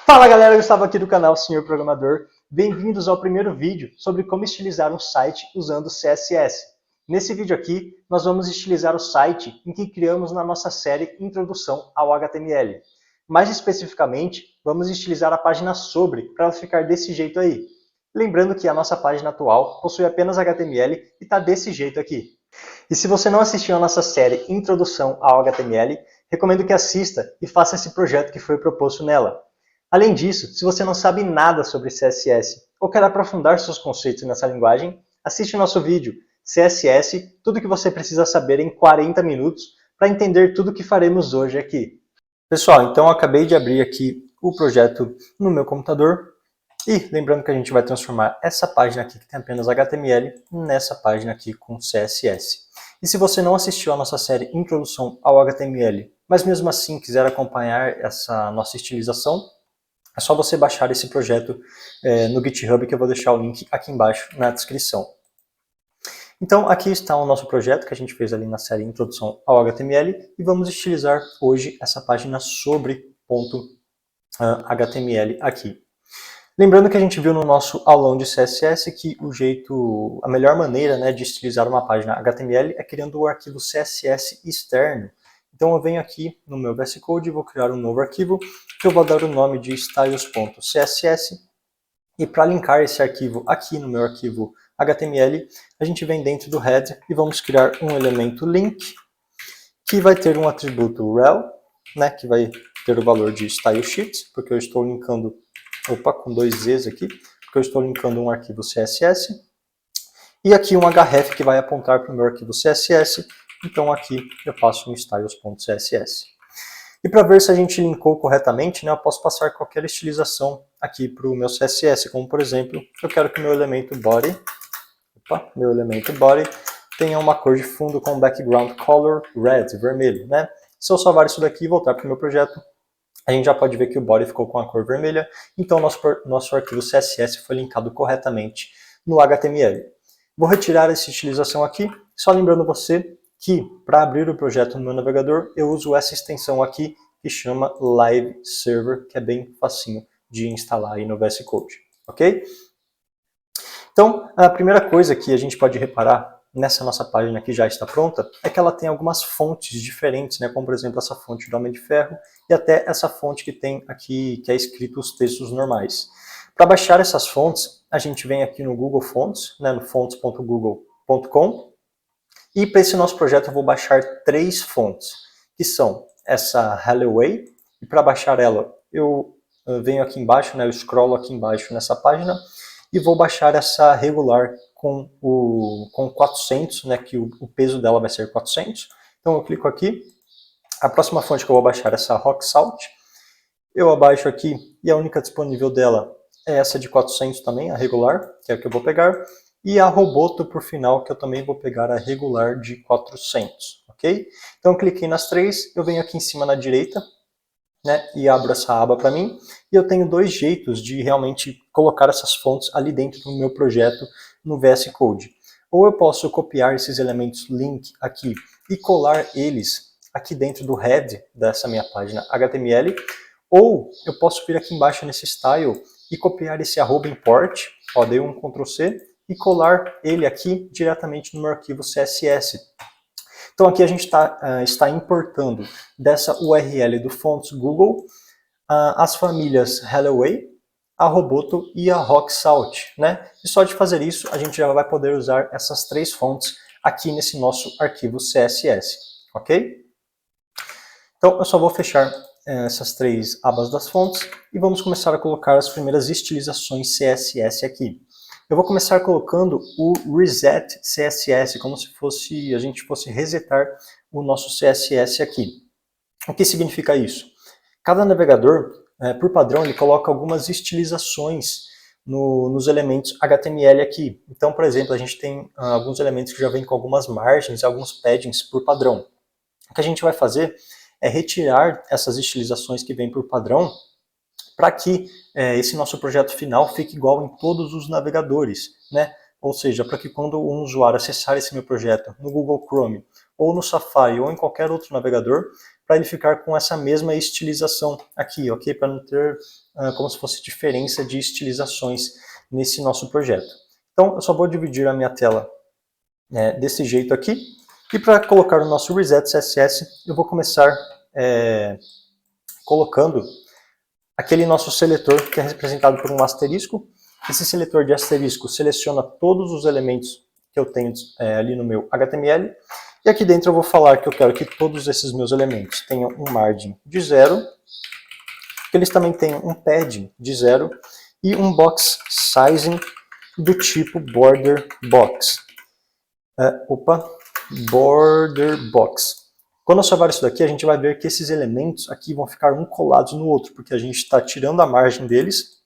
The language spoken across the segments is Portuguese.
Fala galera, Gustavo aqui do canal Senhor Programador. Bem-vindos ao primeiro vídeo sobre como estilizar um site usando CSS. Nesse vídeo aqui, nós vamos estilizar o site em que criamos na nossa série Introdução ao HTML. Mais especificamente, vamos estilizar a página sobre para ela ficar desse jeito aí. Lembrando que a nossa página atual possui apenas HTML e está desse jeito aqui. E se você não assistiu a nossa série Introdução ao HTML, recomendo que assista e faça esse projeto que foi proposto nela. Além disso, se você não sabe nada sobre CSS ou quer aprofundar seus conceitos nessa linguagem, assiste o nosso vídeo CSS, tudo que você precisa saber em 40 minutos para entender tudo o que faremos hoje aqui. Pessoal, então eu acabei de abrir aqui o projeto no meu computador e lembrando que a gente vai transformar essa página aqui que tem apenas HTML nessa página aqui com CSS. E se você não assistiu a nossa série Introdução ao HTML, mas mesmo assim quiser acompanhar essa nossa estilização, é só você baixar esse projeto no GitHub, que eu vou deixar o link aqui embaixo na descrição. Então, aqui está o nosso projeto que a gente fez ali na série Introdução ao HTML e vamos estilizar hoje essa página sobre .html aqui. Lembrando que a gente viu no nosso aulão de CSS que a melhor maneira de estilizar uma página HTML é criando o arquivo CSS externo. Então eu venho aqui no meu VS Code e vou criar um novo arquivo que eu vou dar o nome de styles.css e para linkar esse arquivo aqui no meu arquivo HTML, a gente vem dentro do head e vamos criar um elemento link que vai ter um atributo rel, que vai ter o valor de stylesheet, porque eu estou linkando, com dois Z's aqui, porque eu estou linkando um arquivo CSS, e aqui um href que vai apontar para o meu arquivo CSS. Então aqui eu passo um styles.css. E para ver se a gente linkou corretamente, eu posso passar qualquer estilização aqui para o meu CSS, como por exemplo, eu quero que meu elemento body tenha uma cor de fundo com background color red, vermelho. Se eu salvar isso daqui e voltar para o meu projeto, a gente já pode ver que o body ficou com a cor vermelha, então nosso arquivo CSS foi linkado corretamente no HTML. Vou retirar essa estilização aqui, só lembrando você que para abrir o projeto no meu navegador, eu uso essa extensão aqui que chama Live Server, que é bem facinho de instalar aí no VS Code, ok? Então, a primeira coisa que a gente pode reparar nessa nossa página que já está pronta é que ela tem algumas fontes diferentes, como por exemplo essa fonte do Homem de Ferro e até essa fonte que tem aqui, que é escrito os textos normais. Para baixar essas fontes, a gente vem aqui no Google Fonts, no fonts.google.com, e para esse nosso projeto eu vou baixar 3 fontes, que são essa Hello Way, e para baixar ela eu venho aqui embaixo, eu scrollo aqui embaixo nessa página, e vou baixar essa Regular com 400, que o peso dela vai ser 400. Então eu clico aqui, a próxima fonte que eu vou baixar é essa Rock Salt, eu abaixo aqui, e a única disponível dela é essa de 400 também, a Regular, que é a que eu vou pegar, e a Roboto, por final, que eu também vou pegar a regular de 400, ok? Então eu cliquei nas 3, eu venho aqui em cima na direita, e abro essa aba para mim, e eu tenho 2 jeitos de realmente colocar essas fontes ali dentro do meu projeto no VS Code. Ou eu posso copiar esses elementos link aqui e colar eles aqui dentro do head dessa minha página HTML, ou eu posso vir aqui embaixo nesse style e copiar esse @import, dei um Ctrl+C, e colar ele aqui diretamente no meu arquivo CSS. Então aqui a gente está importando dessa URL do Fonts Google as famílias Hello Way, a Roboto e a Rock Salt. E só de fazer isso a gente já vai poder usar essas 3 fontes aqui nesse nosso arquivo CSS, ok? Então eu só vou fechar essas 3 abas das fontes e vamos começar a colocar as primeiras estilizações CSS aqui. Eu vou começar colocando o Reset CSS, como se a gente fosse resetar o nosso CSS aqui. O que significa isso? Cada navegador, por padrão, ele coloca algumas estilizações nos elementos HTML aqui. Então, por exemplo, a gente tem alguns elementos que já vêm com algumas margens, alguns paddings por padrão. O que a gente vai fazer é retirar essas estilizações que vêm por padrão para que esse nosso projeto final fique igual em todos os navegadores, Ou seja, para que quando um usuário acessar esse meu projeto no Google Chrome, ou no Safari, ou em qualquer outro navegador, para ele ficar com essa mesma estilização aqui, ok? Para não ter como se fosse diferença de estilizações nesse nosso projeto. Então, eu só vou dividir a minha tela desse jeito aqui. E para colocar o nosso Reset CSS, eu vou começar colocando aquele nosso seletor que é representado por um asterisco. Esse seletor de asterisco seleciona todos os elementos que eu tenho ali no meu HTML. E aqui dentro eu vou falar que eu quero que todos esses meus elementos tenham um margin de 0, que eles também tenham um padding de 0 e um box sizing do tipo border box. Border box. Quando eu salvar isso daqui, a gente vai ver que esses elementos aqui vão ficar um colados no outro, porque a gente está tirando a margem deles,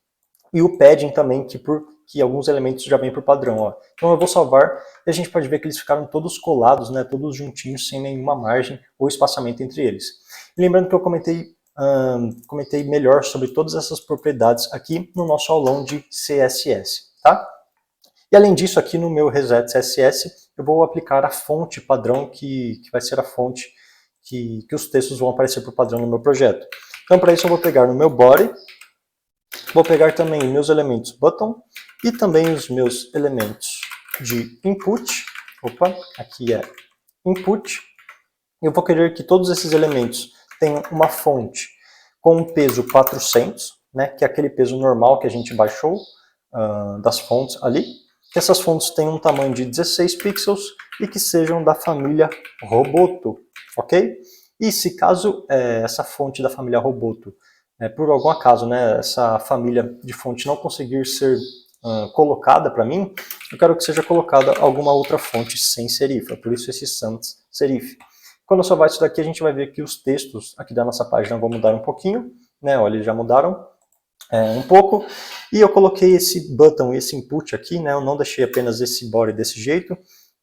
e o padding também, que alguns elementos já vêm por padrão. Ó. Então eu vou salvar, e a gente pode ver que eles ficaram todos colados, né, todos juntinhos, sem nenhuma margem ou espaçamento entre eles. E lembrando que eu comentei melhor sobre todas essas propriedades aqui no nosso aulão de CSS. Tá? E além disso, aqui no meu Reset CSS, eu vou aplicar a fonte padrão, que vai ser a fonte que os textos vão aparecer por padrão no meu projeto. Então, para isso, eu vou pegar no meu body, vou pegar também meus elementos button e também os meus elementos de input. Opa, aqui é input. Eu vou querer que todos esses elementos tenham uma fonte com um peso 400, né, que é aquele peso normal que a gente baixou das fontes ali. Que essas fontes tenham um tamanho de 16 pixels e que sejam da família Roboto, ok? E se caso essa fonte da família Roboto, por algum acaso, né, essa família de fonte não conseguir ser colocada para mim, eu quero que seja colocada alguma outra fonte sem serifa, por isso esse sans serif. Quando eu salvar isso daqui, a gente vai ver que os textos aqui da nossa página vão mudar um pouquinho, né, olha, eles já mudaram um pouco, e eu coloquei esse button, esse input aqui, né, eu não deixei apenas esse body desse jeito,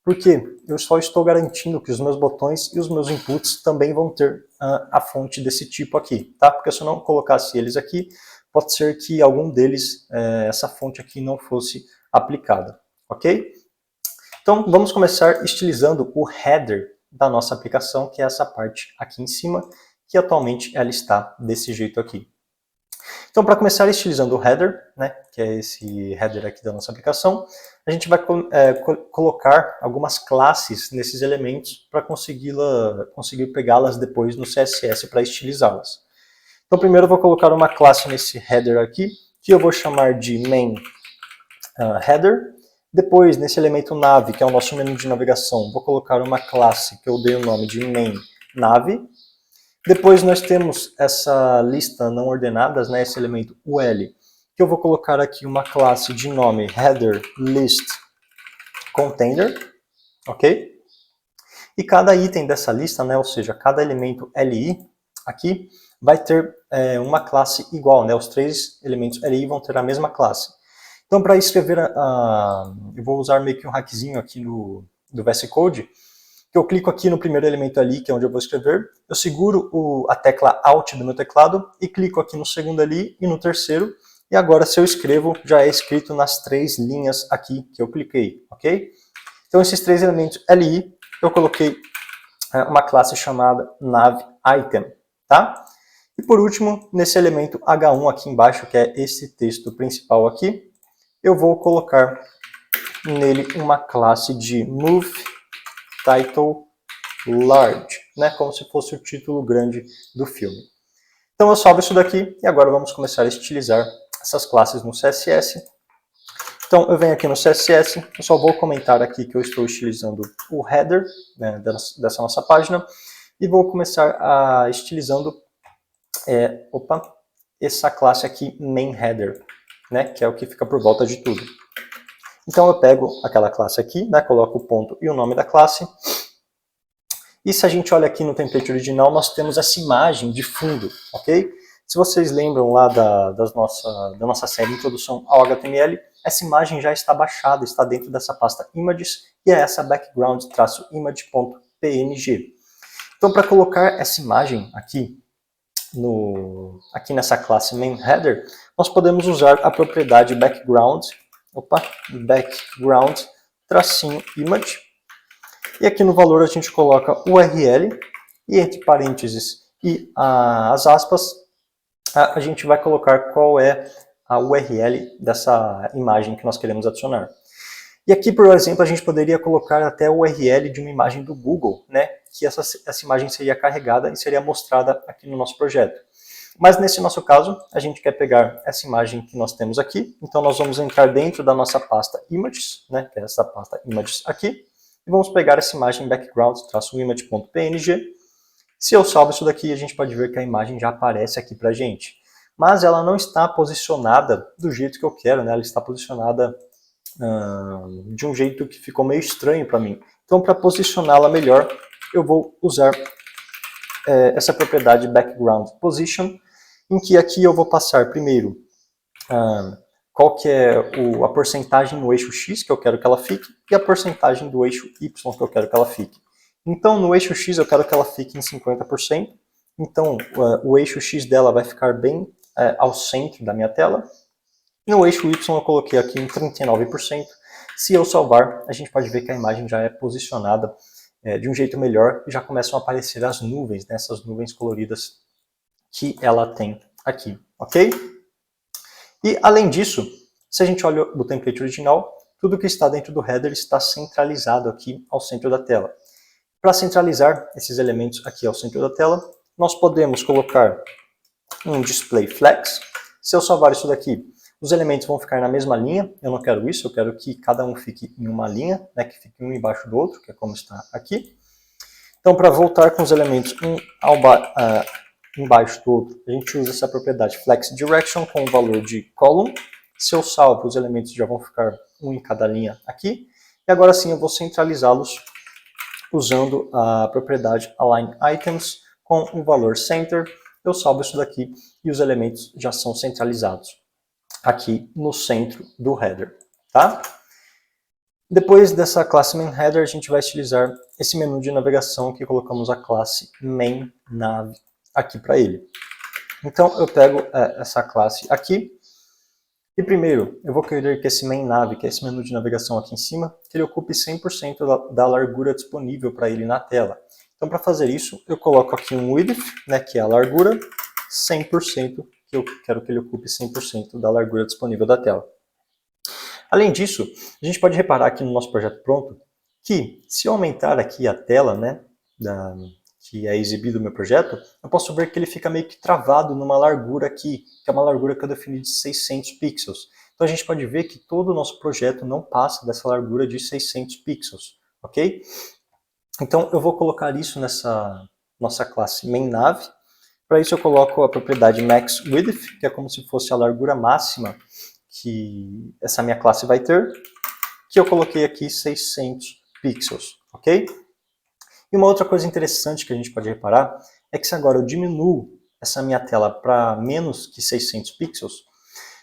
porque eu só estou garantindo que os meus botões e os meus inputs também vão ter a fonte desse tipo aqui, tá? Porque se eu não colocasse eles aqui, pode ser que algum deles, essa fonte aqui não fosse aplicada, ok? Então vamos começar estilizando o header da nossa aplicação, que é essa parte aqui em cima, que atualmente ela está desse jeito aqui. Então, para começar estilizando o header, né, que é esse header aqui da nossa aplicação, a gente vai colocar algumas classes nesses elementos para conseguir pegá-las depois no CSS para estilizá-las. Então, primeiro eu vou colocar uma classe nesse header aqui, que eu vou chamar de main header. Depois, nesse elemento nav, que é o nosso menu de navegação, vou colocar uma classe que eu dei o nome de main nav. Depois nós temos essa lista não ordenadas, né, esse elemento ul, que eu vou colocar aqui uma classe de nome header list container, ok? E cada item dessa lista, né, ou seja, cada elemento li aqui, vai ter uma classe igual, né, os 3 elementos li vão ter a mesma classe. Então, para escrever, eu vou usar meio que um hackzinho aqui do VS Code, que eu clico aqui no primeiro elemento ali, que é onde eu vou escrever, eu seguro a tecla Alt do meu teclado e clico aqui no segundo ali e no terceiro, e agora se eu escrevo, já é escrito nas 3 linhas aqui que eu cliquei, ok? Então esses 3 elementos li, eu coloquei uma classe chamada navItem, tá? E por último, nesse elemento H1 aqui embaixo, que é esse texto principal aqui, eu vou colocar nele uma classe de moveTitle large, né, como se fosse o título grande do filme. Então eu salvo isso daqui e agora vamos começar a estilizar essas classes no CSS. Então eu venho aqui no CSS, eu só vou comentar aqui que eu estou estilizando o header, né, dessa nossa página e vou começar estilizando essa classe aqui main header, né, que é o que fica por volta de tudo. Então eu pego aquela classe aqui, né, coloco o ponto e o nome da classe. E se a gente olha aqui no template original, nós temos essa imagem de fundo, ok? Se vocês lembram lá da nossa série Introdução ao HTML, essa imagem já está baixada, está dentro dessa pasta images, e é essa background-image.png. Então, para colocar essa imagem aqui nessa classe main header, nós podemos usar a propriedade background-image. E aqui no valor a gente coloca URL e entre parênteses E as aspas, a gente vai colocar qual é a URL dessa imagem que nós queremos adicionar. E aqui, por exemplo, a gente poderia colocar até o URL de uma imagem do Google, né? Que essa imagem seria carregada e seria mostrada aqui no nosso projeto. Mas nesse nosso caso, a gente quer pegar essa imagem que nós temos aqui, então nós vamos entrar dentro da nossa pasta Images, né? Que é essa pasta Images aqui, e vamos pegar essa imagem background-image.png. Se eu salvo isso daqui, a gente pode ver que a imagem já aparece aqui pra gente. Mas ela não está posicionada do jeito que eu quero, né? Ela está posicionada de um jeito que ficou meio estranho para mim. Então, para posicioná-la melhor, eu vou usar essa propriedade background position, em que aqui eu vou passar primeiro qual que é a porcentagem no eixo X que eu quero que ela fique e a porcentagem do eixo Y que eu quero que ela fique. Então, no eixo X eu quero que ela fique em 50%, então o eixo X dela vai ficar bem ao centro da minha tela. No eixo Y eu coloquei aqui em 39%. Se eu salvar, a gente pode ver que a imagem já é posicionada de um jeito melhor e já começam a aparecer as nuvens, né, essas nuvens coloridas que ela tem aqui, ok? E além disso, se a gente olha o template original, tudo que está dentro do header está centralizado aqui ao centro da tela. Para centralizar esses elementos aqui ao centro da tela, nós podemos colocar um display flex. Se eu salvar isso daqui, os elementos vão ficar na mesma linha. Eu não quero isso, eu quero que cada um fique em uma linha, né, que fique um embaixo do outro, que é como está aqui. Então, para voltar com os elementos um embaixo do outro, a gente usa essa propriedade flex direction com o valor de column. Se eu salvo, os elementos já vão ficar um em cada linha aqui. E agora sim eu vou centralizá-los usando a propriedade align items com o valor center. Eu salvo isso daqui e os elementos já são centralizados aqui no centro do header, tá? Depois dessa classe main header, a gente vai utilizar esse menu de navegação que colocamos a classe main nav aqui para ele. Então eu pego essa classe aqui e primeiro eu vou querer que esse main nav, que é esse menu de navegação aqui em cima, que ele ocupe 100% da largura disponível para ele na tela. Então para fazer isso eu coloco aqui um width, né, que é a largura, 100%, que eu quero que ele ocupe 100% da largura disponível da tela. Além disso, a gente pode reparar aqui no nosso projeto pronto que se eu aumentar aqui a tela, né, que é exibido no meu projeto, eu posso ver que ele fica meio que travado numa largura aqui, que é uma largura que eu defini de 600 pixels. Então a gente pode ver que todo o nosso projeto não passa dessa largura de 600 pixels, ok? Então eu vou colocar isso nessa nossa classe mainNav. Para isso eu coloco a propriedade maxWidth, que é como se fosse a largura máxima que essa minha classe vai ter, que eu coloquei aqui 600 pixels, ok? E uma outra coisa interessante que a gente pode reparar é que se agora eu diminuo essa minha tela para menos que 600 pixels,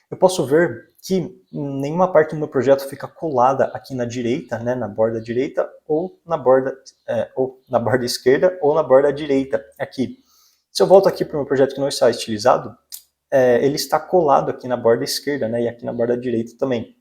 eu posso ver que nenhuma parte do meu projeto fica colada aqui na direita, né, na borda direita, ou na borda esquerda, ou na borda direita, aqui. Se eu volto aqui para o meu projeto que não está estilizado, ele está colado aqui na borda esquerda, né, e aqui na borda direita também.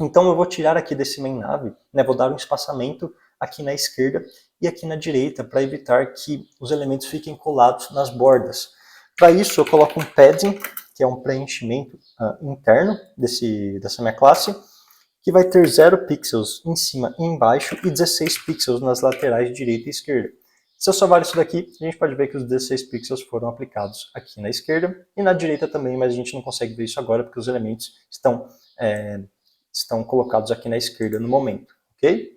Então eu vou tirar aqui desse mainNav, né, vou dar um espaçamento aqui na esquerda e aqui na direita, para evitar que os elementos fiquem colados nas bordas. Para isso eu coloco um padding, que é um preenchimento interno dessa minha classe, que vai ter 0 pixels em cima e embaixo e 16 pixels nas laterais direita e esquerda. Se eu salvar isso daqui, a gente pode ver que os 16 pixels foram aplicados aqui na esquerda e na direita também, mas a gente não consegue ver isso agora porque os elementos estão colocados aqui na esquerda no momento, ok?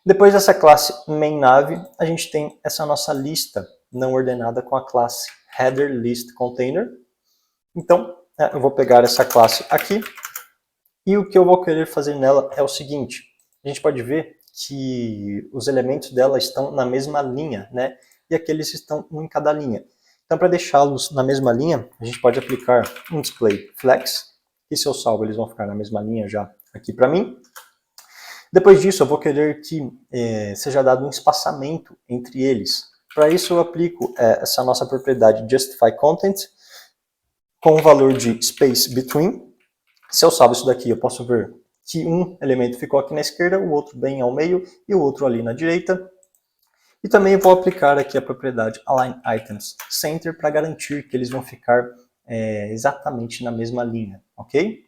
Depois dessa classe mainNav, a gente tem essa nossa lista não ordenada com a classe headerListContainer. Então, eu vou pegar essa classe aqui e o que eu vou querer fazer nela é o seguinte. A gente pode ver que os elementos dela estão na mesma linha, né? E aqui eles estão um em cada linha. Então, para deixá-los na mesma linha, a gente pode aplicar um display flex, e se eu salvo, eles vão ficar na mesma linha já aqui para mim. Depois disso, eu vou querer que seja dado um espaçamento entre eles. Para isso, eu aplico essa nossa propriedade justifyContent com o valor de space between. Se eu salvo isso daqui, eu posso ver que um elemento ficou aqui na esquerda, o outro bem ao meio e o outro ali na direita. E também vou aplicar aqui a propriedade Align Items Center para garantir que eles vão ficar exatamente na mesma linha, ok?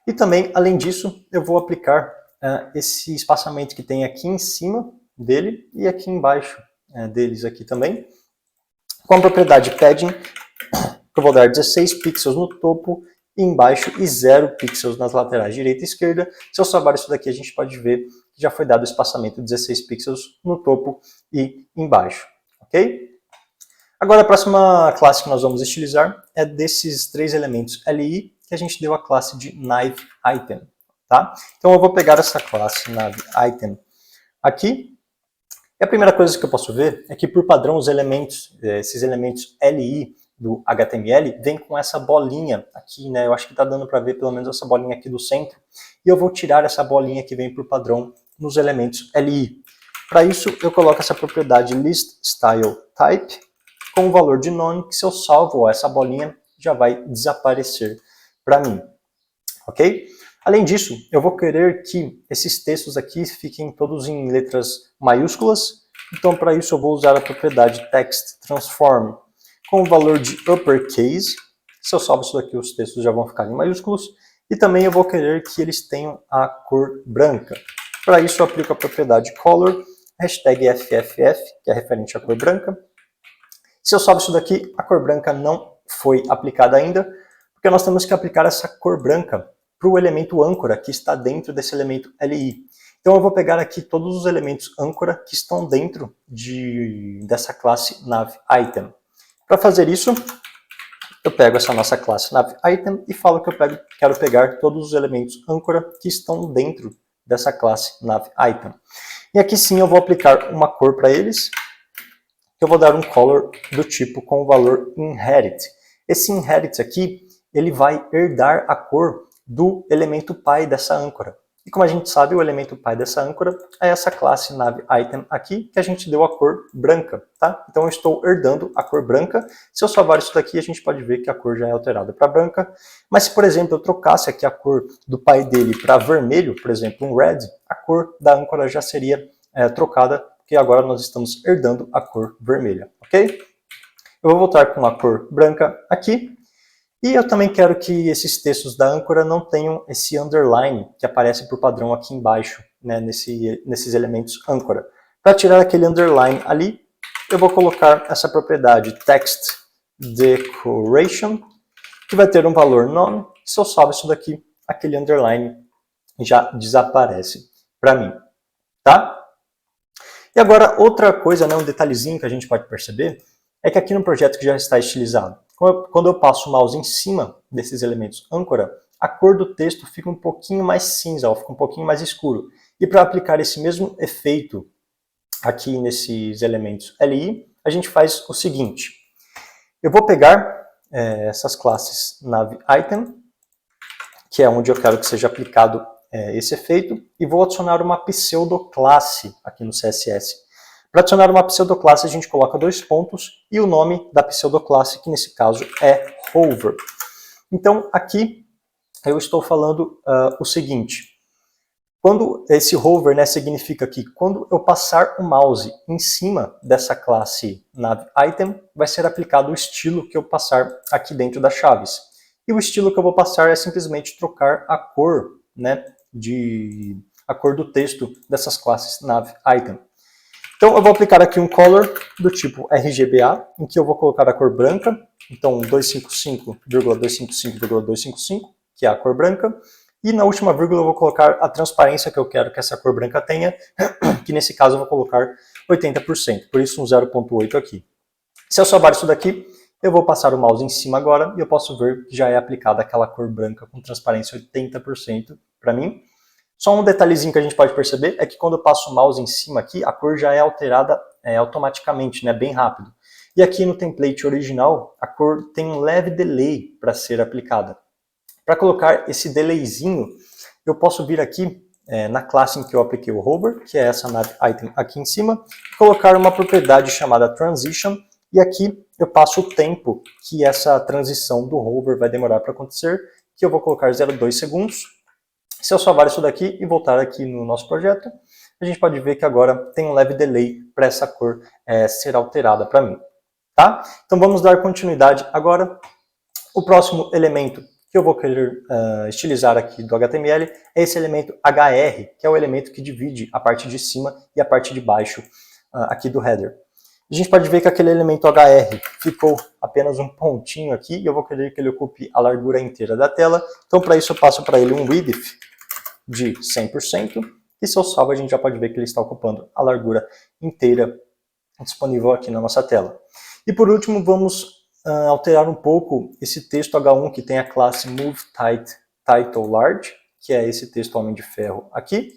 E também, além disso, eu vou aplicar esse espaçamento que tem aqui em cima dele e aqui embaixo deles aqui também, com a propriedade Padding, que eu vou dar 16 pixels no topo e embaixo e 0 pixels nas laterais direita e esquerda. Se eu salvar isso daqui, a gente pode ver que já foi dado o espaçamento de 16 pixels no topo e embaixo, ok? Agora a próxima classe que nós vamos estilizar é desses três elementos LI que a gente deu a classe de Naive Item, tá? Então eu vou pegar essa classe Naive Item aqui. E a primeira coisa que eu posso ver é que por padrão os elementos, esses elementos LI do HTML vem com essa bolinha aqui, né? Eu acho que está dando para ver pelo menos essa bolinha aqui do centro. E eu vou tirar essa bolinha que vem por padrão nos elementos LI. Para isso eu coloco essa propriedade ListStyleType com o valor de none, que se eu salvo essa bolinha já vai desaparecer para mim, ok? Além disso, eu vou querer que esses textos aqui fiquem todos em letras maiúsculas, então para isso eu vou usar a propriedade TextTransform com o valor de uppercase. Se eu salvo isso daqui, os textos já vão ficar em maiúsculos, e também eu vou querer que eles tenham a cor branca. Para isso eu aplico a propriedade color, #FFF, que é referente à cor branca. Se eu salvo isso daqui, a cor branca não foi aplicada ainda, porque nós temos que aplicar essa cor branca para o elemento âncora que está dentro desse elemento LI. Então eu vou pegar aqui todos os elementos âncora que estão dentro dessa classe NavItem. Para fazer isso, eu pego essa nossa classe NavItem e falo que eu quero pegar todos os elementos âncora que estão dentro dessa classe NavItem. E aqui sim eu vou aplicar uma cor para eles. Eu vou dar um color do tipo com o valor inherit. Esse inherit aqui, ele vai herdar a cor do elemento pai dessa âncora. E como a gente sabe, o elemento pai dessa âncora é essa classe NavItem aqui, que a gente deu a cor branca, tá? Então eu estou herdando a cor branca. Se eu salvar isso daqui, a gente pode ver que a cor já é alterada para branca. Mas se, por exemplo, eu trocasse aqui a cor do pai dele para vermelho, por exemplo, um red, a cor da âncora já seria trocada, porque agora nós estamos herdando a cor vermelha, ok? Eu vou voltar com a cor branca aqui. E eu também quero que esses textos da âncora não tenham esse underline que aparece por padrão aqui embaixo, né, nesses elementos âncora. Para tirar aquele underline ali, eu vou colocar essa propriedade TextDecoration, que vai ter um valor none. Se eu salvo isso daqui, aquele underline já desaparece para mim, tá? E agora, outra coisa, né, um detalhezinho que a gente pode perceber, é que aqui no projeto que já está estilizado, quando eu passo o mouse em cima desses elementos âncora, a cor do texto fica um pouquinho mais cinza, fica um pouquinho mais escuro. E para aplicar esse mesmo efeito aqui nesses elementos LI, a gente faz o seguinte. Eu vou pegar essas classes NavItem, que é onde eu quero que seja aplicado esse efeito, e vou adicionar uma pseudoclasse aqui no CSS. Para adicionar uma pseudoclasse, a gente coloca 2 pontos e o nome da pseudoclasse, que nesse caso é hover. Então, aqui eu estou falando o seguinte. Quando esse hover, né, significa que quando eu passar o mouse em cima dessa classe NavItem, vai ser aplicado o estilo que eu passar aqui dentro das chaves. E o estilo que eu vou passar é simplesmente trocar a cor, né, a cor do texto dessas classes NavItem. Então eu vou aplicar aqui um color do tipo RGBA, em que eu vou colocar a cor branca, então 255,255,255, que é a cor branca, e na última vírgula eu vou colocar a transparência que eu quero que essa cor branca tenha, que nesse caso eu vou colocar 80%, por isso um 0.8 aqui. Se eu salvar isso daqui, eu vou passar o mouse em cima agora e eu posso ver que já é aplicada aquela cor branca com transparência 80% para mim. Só um detalhezinho que a gente pode perceber é que quando eu passo o mouse em cima aqui, a cor já é alterada automaticamente, né, bem rápido. E aqui no template original, a cor tem um leve delay para ser aplicada. Para colocar esse delayzinho, eu posso vir aqui na classe em que eu apliquei o hover, que é essa NavItem aqui em cima, e colocar uma propriedade chamada transition, e aqui eu passo o tempo que essa transição do hover vai demorar para acontecer, que eu vou colocar 0,2 segundos. Se eu salvar isso daqui e voltar aqui no nosso projeto, a gente pode ver que agora tem um leve delay para essa cor ser alterada para mim. Tá? Então vamos dar continuidade agora. O próximo elemento que eu vou querer estilizar aqui do HTML é esse elemento HR, que é o elemento que divide a parte de cima e a parte de baixo aqui do header. A gente pode ver que aquele elemento HR ficou apenas um pontinho aqui e eu vou querer que ele ocupe a largura inteira da tela. Então para isso eu passo para ele um width de 100% e se eu salvo a gente já pode ver que ele está ocupando a largura inteira disponível aqui na nossa tela. E por último vamos alterar um pouco esse texto H1 que tem a classe moveTitle large, que é esse texto Homem de Ferro aqui.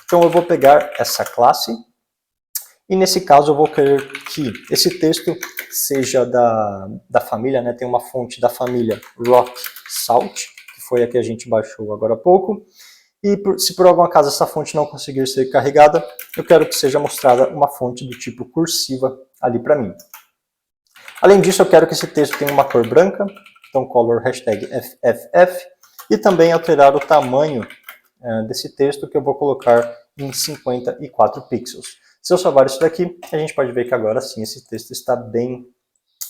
Então eu vou pegar essa classe e nesse caso eu vou querer que esse texto seja da família, né? Tem uma fonte da família Rock Salt, que foi a que a gente baixou agora há pouco. E se por algum acaso essa fonte não conseguir ser carregada, eu quero que seja mostrada uma fonte do tipo cursiva ali para mim. Além disso, eu quero que esse texto tenha uma cor branca, então color #FFF, e também alterar o tamanho desse texto que eu vou colocar em 54 pixels. Se eu salvar isso daqui, a gente pode ver que agora sim esse texto está bem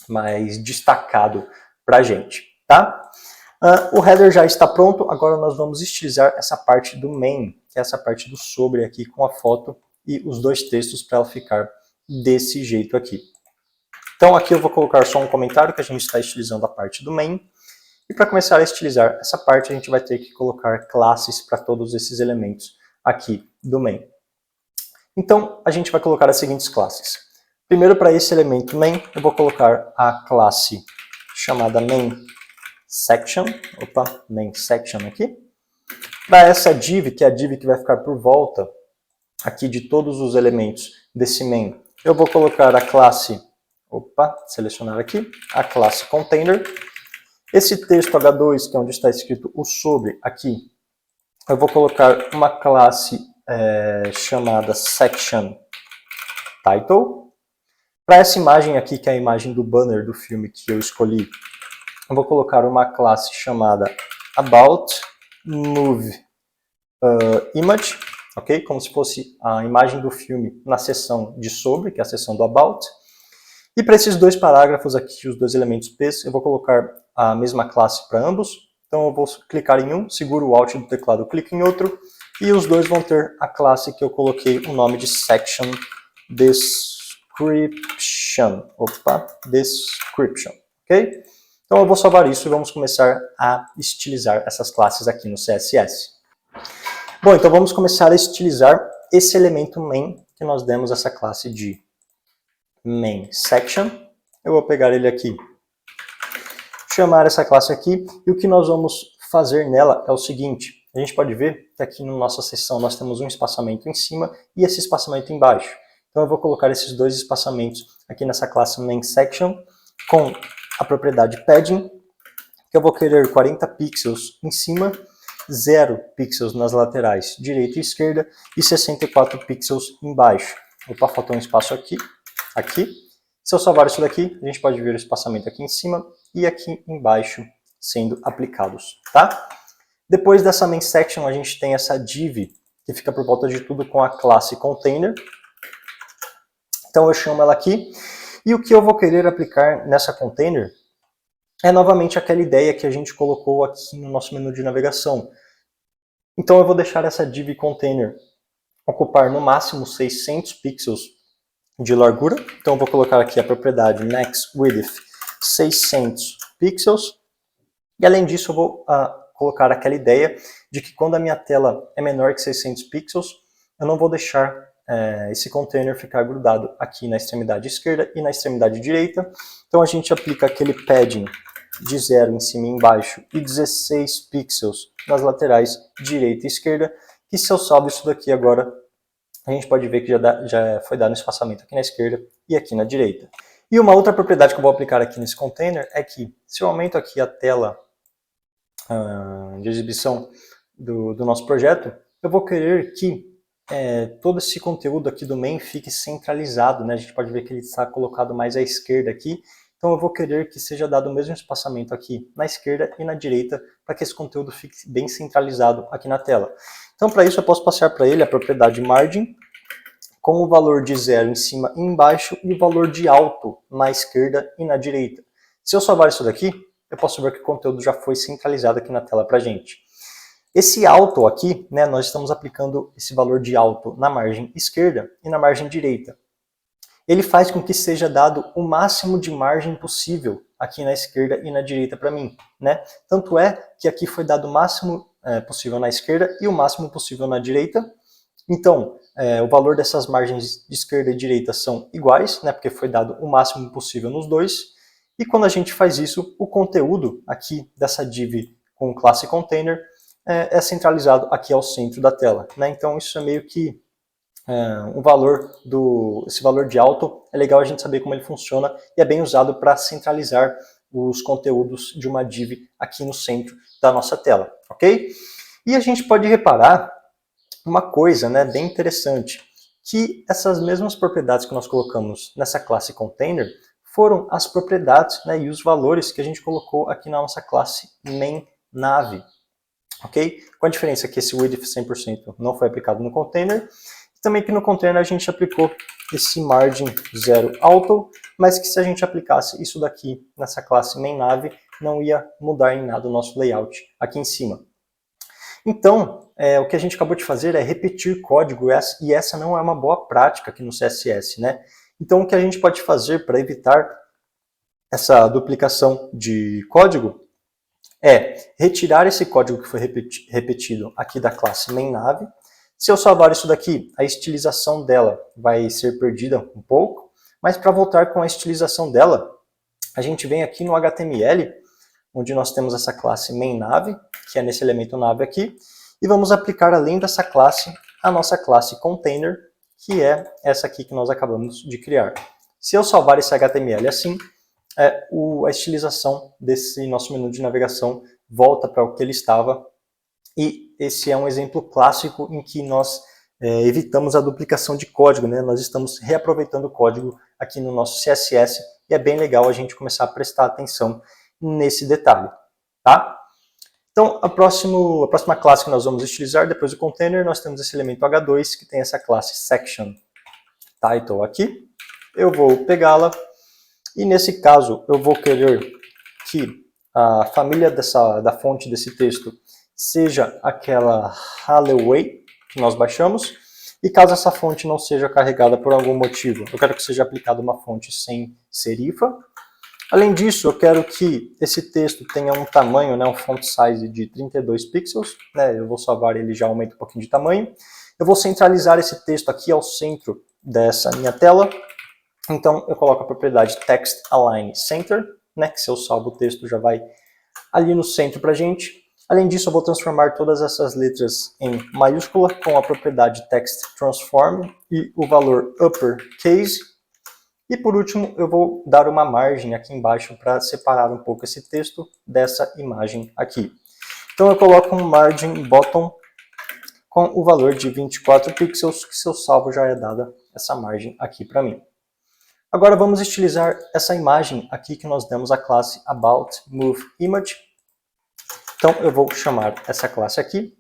mais destacado para a gente. Tá? O header já está pronto, agora nós vamos estilizar essa parte do main, que é essa parte do sobre aqui com a foto e os dois textos para ela ficar desse jeito aqui. Então aqui eu vou colocar só um comentário que a gente está estilizando a parte do main. E para começar a estilizar essa parte, a gente vai ter que colocar classes para todos esses elementos aqui do main. Então a gente vai colocar as seguintes classes. Primeiro, para esse elemento main, eu vou colocar a classe chamada main_section aqui. Para essa div, que é a div que vai ficar por volta aqui de todos os elementos desse main, eu vou colocar a classe, selecionar aqui, a classe container. Esse texto H2, que é onde está escrito o sobre aqui, eu vou colocar uma classe chamada section title. Para essa imagem aqui, que é a imagem do banner do filme que eu escolhi, eu vou colocar uma classe chamada about move image, ok? Como se fosse a imagem do filme na seção de sobre, que é a seção do about. E para esses dois parágrafos aqui, os dois elementos P, eu vou colocar a mesma classe para ambos. Então eu vou clicar em um, seguro o Alt do teclado, clico em outro, e os dois vão ter a classe que eu coloquei o nome de section description. Description, ok? Então eu vou salvar isso e vamos começar a estilizar essas classes aqui no CSS. Bom, então vamos começar a estilizar esse elemento main que nós demos essa classe de main section. Eu vou pegar ele aqui, chamar essa classe aqui, e o que nós vamos fazer nela é o seguinte. A gente pode ver que aqui na nossa seção nós temos um espaçamento em cima e esse espaçamento embaixo. Então eu vou colocar esses dois espaçamentos aqui nessa classe main section com a propriedade padding, que eu vou querer 40 pixels em cima, 0 pixels nas laterais direita e esquerda e 64 pixels embaixo. Opa, faltou um espaço aqui. Se eu salvar isso daqui, a gente pode ver o espaçamento aqui em cima e aqui embaixo sendo aplicados, tá? Depois dessa main section, a gente tem essa div que fica por volta de tudo com a classe container. Então eu chamo ela aqui. E o que eu vou querer aplicar nessa container é novamente aquela ideia que a gente colocou aqui no nosso menu de navegação. Então eu vou deixar essa div container ocupar no máximo 600 pixels de largura. Então eu vou colocar aqui a propriedade next width 600 pixels. E além disso eu vou colocar aquela ideia de que quando a minha tela é menor que 600 pixels, eu não vou deixar esse container ficar grudado aqui na extremidade esquerda e na extremidade direita. Então a gente aplica aquele padding de 0 em cima e embaixo e 16 pixels nas laterais direita e esquerda. E se eu salvo isso daqui agora, a gente pode ver que já foi dado um espaçamento aqui na esquerda e aqui na direita. E uma outra propriedade que eu vou aplicar aqui nesse container é que se eu aumento aqui a tela de exibição do nosso projeto, eu vou querer que todo esse conteúdo aqui do main fique centralizado, né? A gente pode ver que ele está colocado mais à esquerda aqui, Então eu vou querer que seja dado o mesmo espaçamento aqui na esquerda e na direita, para que esse conteúdo fique bem centralizado aqui na tela. Então para isso eu posso passar para ele a propriedade margin, com o valor de 0 em cima e embaixo, e o valor de alto na esquerda e na direita. Se eu salvar isso daqui, eu posso ver que o conteúdo já foi centralizado aqui na tela para a gente. Esse alto aqui, né, nós estamos aplicando esse valor de alto na margem esquerda e na margem direita. Ele faz com que seja dado o máximo de margem possível aqui na esquerda e na direita para mim, né? Tanto é que aqui foi dado o máximo possível na esquerda e o máximo possível na direita. Então, o valor dessas margens de esquerda e direita são iguais, né, porque foi dado o máximo possível nos dois. E quando a gente faz isso, o conteúdo aqui dessa div com classe container é centralizado aqui ao centro da tela, né? Então isso é meio que esse valor de alto, é legal a gente saber como ele funciona e é bem usado para centralizar os conteúdos de uma div aqui no centro da nossa tela, ok? E a gente pode reparar uma coisa, né, bem interessante, que essas mesmas propriedades que nós colocamos nessa classe container foram as propriedades, né, e os valores que a gente colocou aqui na nossa classe main_nav, ok? Com a diferença que esse width 100% não foi aplicado no container, e também que no container a gente aplicou esse margin 0 auto, mas que se a gente aplicasse isso daqui nessa classe main_nav, não ia mudar em nada o nosso layout aqui em cima. Então, o que a gente acabou de fazer é repetir código, e essa não é uma boa prática aqui no CSS, né? Então, o que a gente pode fazer para evitar essa duplicação de código é retirar esse código que foi repetido aqui da classe main_nav. Se eu salvar isso daqui, a estilização dela vai ser perdida um pouco, mas para voltar com a estilização dela, a gente vem aqui no HTML, onde nós temos essa classe main_nav, que é nesse elemento nav aqui, e vamos aplicar além dessa classe, a nossa classe container, que é essa aqui que nós acabamos de criar. Se eu salvar esse HTML assim, a estilização desse nosso menu de navegação volta para o que ele estava, e esse é um exemplo clássico em que nós evitamos a duplicação de código, né? Nós estamos reaproveitando o código aqui no nosso CSS, e é bem legal a gente começar a prestar atenção nesse detalhe, tá? Então, a próxima classe que nós vamos utilizar depois do container, nós temos esse elemento H2, que tem essa classe section title aqui. Eu vou pegá-la, e nesse caso eu vou querer que a família da fonte desse texto seja aquela Halloway que nós baixamos, e caso essa fonte não seja carregada por algum motivo, eu quero que seja aplicada uma fonte sem serifa. Além disso, eu quero que esse texto tenha um tamanho, né, um font size de 32 pixels, né, eu vou salvar ele, já aumenta um pouquinho de tamanho. Eu vou centralizar esse texto aqui ao centro dessa minha tela, então eu coloco a propriedade text align center, né, que se eu salvo o texto já vai ali no centro para a gente. Além disso, eu vou transformar todas essas letras em maiúscula com a propriedade text transform e o valor uppercase. E por último, eu vou dar uma margem aqui embaixo para separar um pouco esse texto dessa imagem aqui. Então eu coloco um margin bottom com o valor de 24 pixels, que se eu salvo já é dada essa margem aqui para mim. Agora vamos estilizar essa imagem aqui que nós demos a classe aboutMoveImage. Então eu vou chamar essa classe aqui,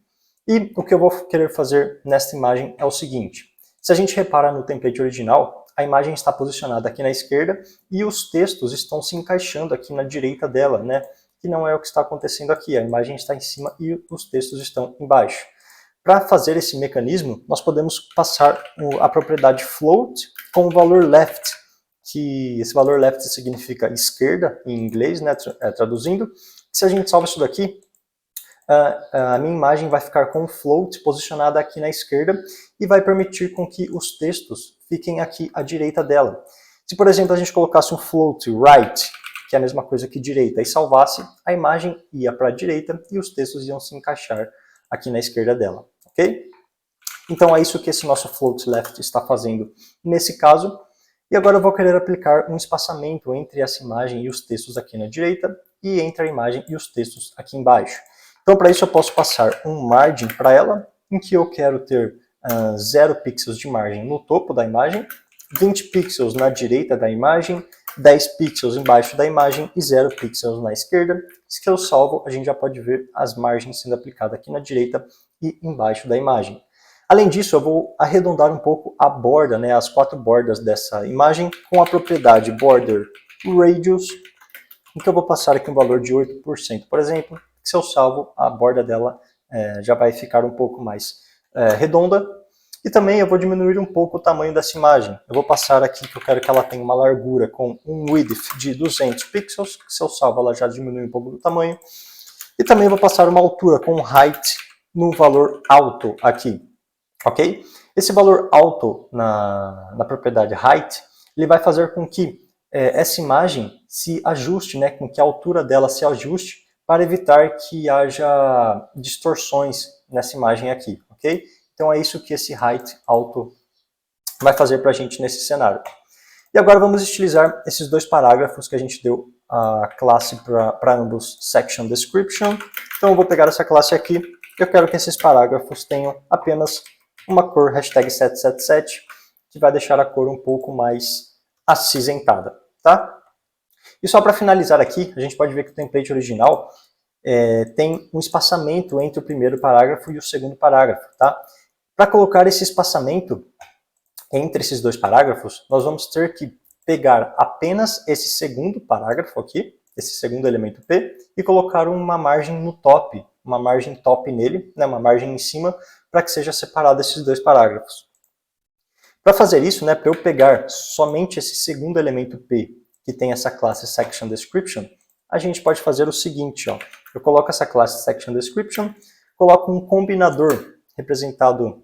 e o que eu vou querer fazer nesta imagem é o seguinte. Se a gente repara no template original, a imagem está posicionada aqui na esquerda e os textos estão se encaixando aqui na direita dela, né? Que não é o que está acontecendo aqui, a imagem está em cima e os textos estão embaixo. Para fazer esse mecanismo, nós podemos passar a propriedade float com o valor left, que esse valor left significa esquerda em inglês, né? Traduzindo. Se a gente salva isso daqui, a minha imagem vai ficar com o float posicionada aqui na esquerda e vai permitir com que os textos fiquem aqui à direita dela. Se, por exemplo, a gente colocasse um float right, que é a mesma coisa que direita, e salvasse, a imagem ia para a direita e os textos iam se encaixar aqui na esquerda dela, ok? Então é isso que esse nosso float left está fazendo nesse caso. E agora eu vou querer aplicar um espaçamento entre essa imagem e os textos aqui na direita e entre a imagem e os textos aqui embaixo. Então, para isso, eu posso passar um margin para ela, em que eu quero ter 0 pixels de margem no topo da imagem, 20 pixels na direita da imagem, 10 pixels embaixo da imagem e 0 pixels na esquerda. Se eu salvo, a gente já pode ver as margens sendo aplicadas aqui na direita e embaixo da imagem. Além disso, eu vou arredondar um pouco a borda, né, as 4 bordas dessa imagem, com a propriedade Border Radius, em que eu vou passar aqui um valor de 8%, por exemplo. Se eu salvo, a borda dela já vai ficar um pouco mais redonda. E também eu vou diminuir um pouco o tamanho dessa imagem. Eu vou passar aqui que eu quero que ela tenha uma largura com um width de 200 pixels. Se eu salvo, ela já diminui um pouco do tamanho. E também vou passar uma altura com height no valor alto aqui. Ok? Esse valor alto na propriedade height, ele vai fazer com que essa imagem se ajuste, né, com que a altura dela se ajuste para evitar que haja distorções nessa imagem aqui, ok? Então é isso que esse height alto vai fazer para a gente nesse cenário. E agora vamos estilizar esses 2 parágrafos que a gente deu a classe para ambos section description. Então eu vou pegar essa classe aqui, eu quero que esses parágrafos tenham apenas uma cor #777, que vai deixar a cor um pouco mais acinzentada, tá? E só para finalizar aqui, a gente pode ver que o template original tem um espaçamento entre o primeiro parágrafo e o segundo parágrafo, tá? Para colocar esse espaçamento entre esses 2 parágrafos, nós vamos ter que pegar apenas esse segundo parágrafo aqui, esse segundo elemento P, e colocar uma margem no top, uma margem top nele, né, uma margem em cima, para que seja separado esses 2 parágrafos. Para fazer isso, né, para eu pegar somente esse segundo elemento P, que tem essa classe Section Description, a gente pode fazer o seguinte, ó. Eu coloco essa classe Section Description, coloco um combinador representado